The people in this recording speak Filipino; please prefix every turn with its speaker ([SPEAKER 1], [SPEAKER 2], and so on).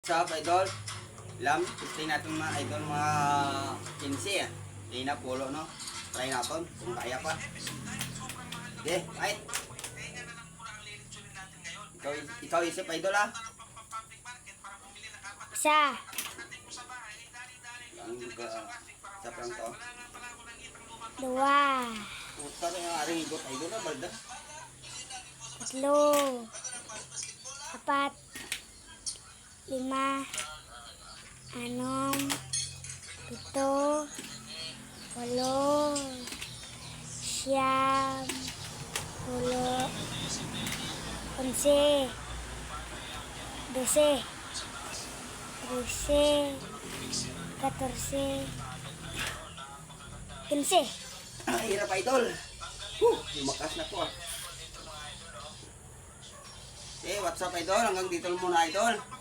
[SPEAKER 1] What's up, idol? Lam, testing natin mga idol, mga 15 ah. Hindi na pulo, no? Try natin, kung kaya pa. Okay, right. Ikaw isip, idol ah.
[SPEAKER 2] Isa.
[SPEAKER 1] Isa pa lang to.
[SPEAKER 2] Dua.
[SPEAKER 1] Puta na yung aring igot, idol ah, balda.
[SPEAKER 2] Tatlo. Apat. Lima. Anom. Pito. Walo. Siyam. Pulo. 11. 12. 13. 14. 15.
[SPEAKER 1] Ah, hirap, idol. Lumakas na po ah. Okay, what's up, idol? Hanggang dito muna, idol.